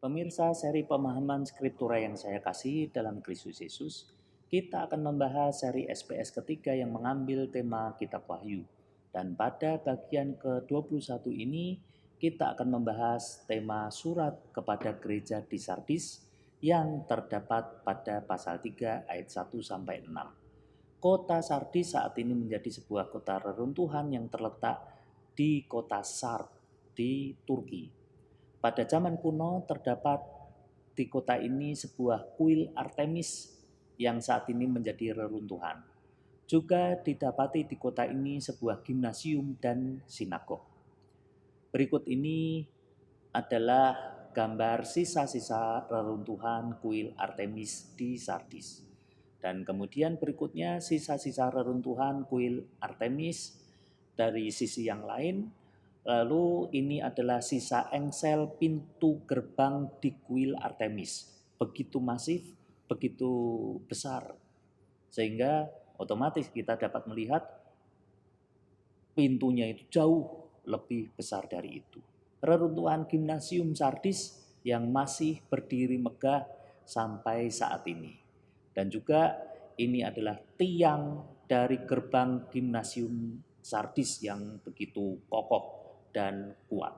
Pemirsa seri pemahaman skriptura yang saya kasih dalam Kristus Yesus, kita akan membahas seri SPS ketiga yang mengambil tema Kitab Wahyu. Dan pada bagian ke-21 ini, kita akan membahas tema surat kepada gereja di Sardis yang terdapat pada pasal 3 ayat 1-6. Kota Sardis saat ini menjadi sebuah kota reruntuhan yang terletak di kota Sard di Turki. Pada zaman kuno terdapat di kota ini sebuah kuil Artemis yang saat ini menjadi reruntuhan. Juga didapati di kota ini sebuah gimnasium dan sinagog. Berikut ini adalah gambar sisa-sisa reruntuhan kuil Artemis di Sardis. Dan kemudian berikutnya sisa-sisa reruntuhan kuil Artemis dari sisi yang lain. Lalu ini adalah sisa engsel pintu gerbang di kuil Artemis. Begitu masif, begitu besar. Sehingga otomatis kita dapat melihat pintunya itu jauh lebih besar dari itu. Reruntuhan gimnasium Sardis yang masih berdiri megah sampai saat ini. Dan juga ini adalah tiang dari gerbang gimnasium Sardis yang begitu kokoh dan kuat.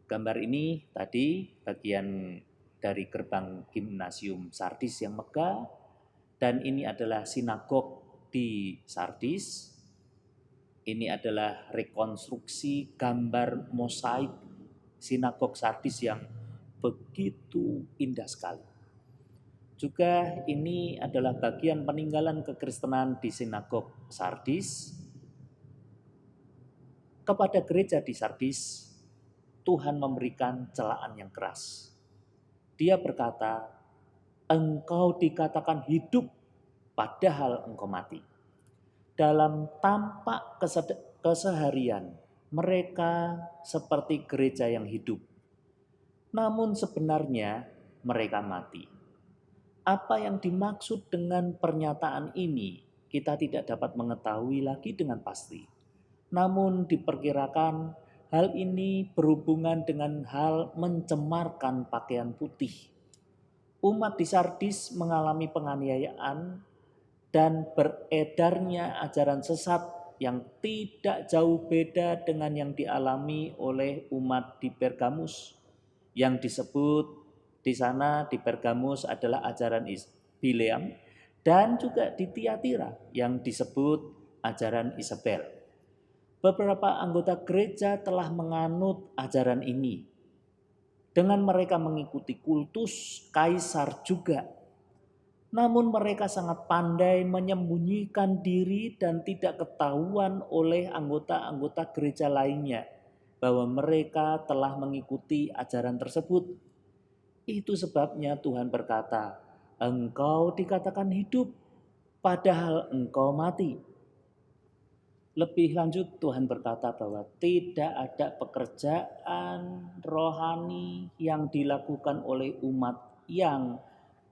Gambar ini tadi bagian dari gerbang gimnasium Sardis yang megah, dan ini adalah sinagog di Sardis. Ini adalah rekonstruksi gambar mosaik sinagog Sardis yang begitu indah sekali. Juga ini adalah bagian peninggalan kekristenan di sinagog Sardis. Kepada gereja di Sardis, Tuhan memberikan celaan yang keras. Dia berkata, "Engkau dikatakan hidup, padahal engkau mati." Dalam tampak keseharian, mereka seperti gereja yang hidup. Namun sebenarnya mereka mati. Apa yang dimaksud dengan pernyataan ini, kita tidak dapat mengetahui lagi dengan pasti. Namun diperkirakan hal ini berhubungan dengan hal mencemarkan pakaian putih. Umat di Sardis mengalami penganiayaan dan beredarnya ajaran sesat yang tidak jauh beda dengan yang dialami oleh umat di Pergamus. Yang disebut di sana di Pergamus adalah ajaran Bileam, dan juga di Tiatira yang disebut ajaran Isabel. Beberapa anggota gereja telah menganut ajaran ini. Dengan mereka mengikuti kultus kaisar juga. Namun mereka sangat pandai menyembunyikan diri dan tidak ketahuan oleh anggota-anggota gereja lainnya bahwa mereka telah mengikuti ajaran tersebut. Itu sebabnya Tuhan berkata, "Engkau dikatakan hidup, padahal engkau mati." Lebih lanjut Tuhan berkata bahwa tidak ada pekerjaan rohani yang dilakukan oleh umat yang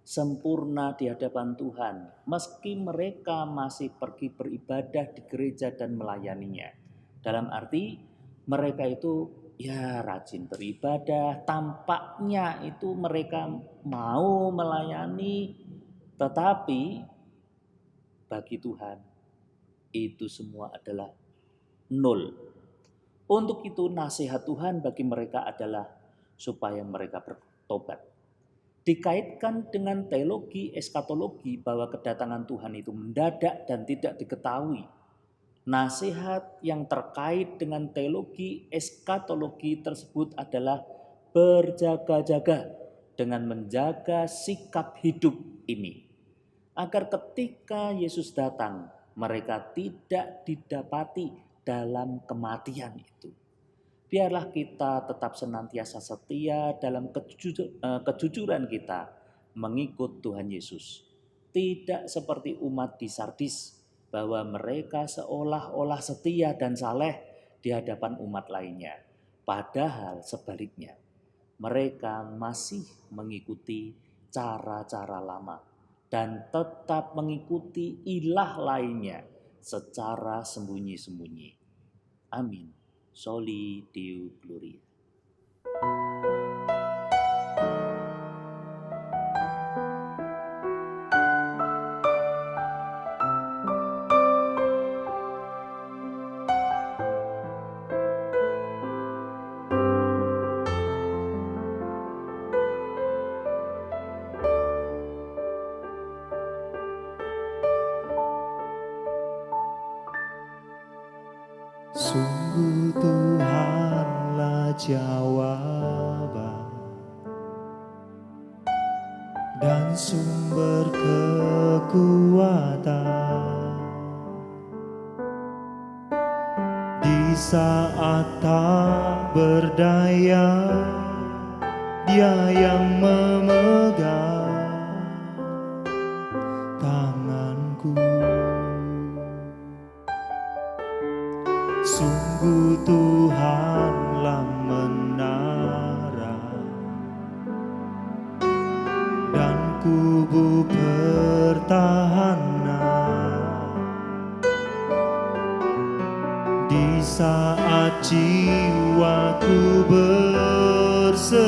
sempurna di hadapan Tuhan, meski mereka masih pergi beribadah di gereja dan melayaninya. Dalam arti mereka itu ya rajin beribadah, tampaknya itu mereka mau melayani, tetapi bagi Tuhan itu semua adalah nol. Untuk itu nasihat Tuhan bagi mereka adalah supaya mereka bertobat. Dikaitkan dengan teologi eskatologi bahwa kedatangan Tuhan itu mendadak dan tidak diketahui. Nasihat yang terkait dengan teologi eskatologi tersebut adalah berjaga-jaga dengan menjaga sikap hidup ini. Agar ketika Yesus datang, mereka tidak didapati dalam kematian itu. Biarlah kita tetap senantiasa setia dalam kejujuran kita mengikut Tuhan Yesus. Tidak seperti umat di Sardis bahwa mereka seolah-olah setia dan saleh di hadapan umat lainnya. Padahal sebaliknya, mereka masih mengikuti cara-cara lama dan tetap mengikuti ilah lainnya secara sembunyi-sembunyi. Amin. Soli Deo Gloria. Sungguh Tuhanlah jawaban dan sumber kekuatan di saat tak berdaya. Dia yang memegang tanganku. Sungguh Tuhanlah menara dan kubu pertahanan di saat jiwaku berseru.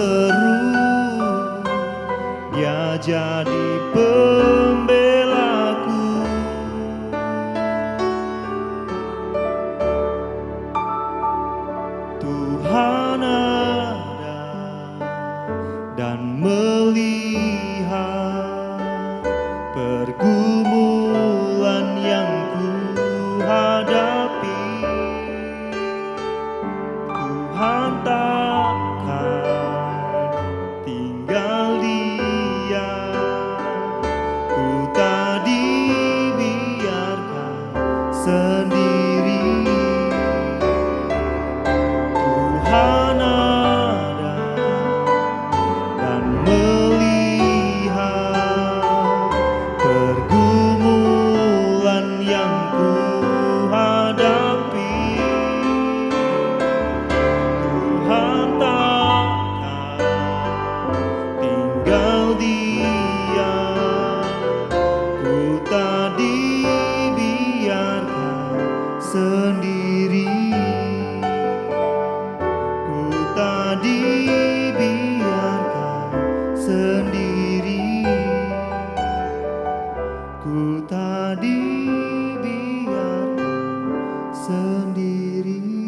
Dia jadi pembelaku. Tuhan ada dan melihat pergumulan yang ku hadapi. Tuhan takkan tinggal diam, ku tak dibiarkan sendiri. Tuhan ada dan melihat pergumulan yang ku hadapi. Tuhan takkan tinggal diam, ku tak dibiarkan sendiri. Ku tak dibiarkan sendiri. Ku tak dibiarkan sendiri.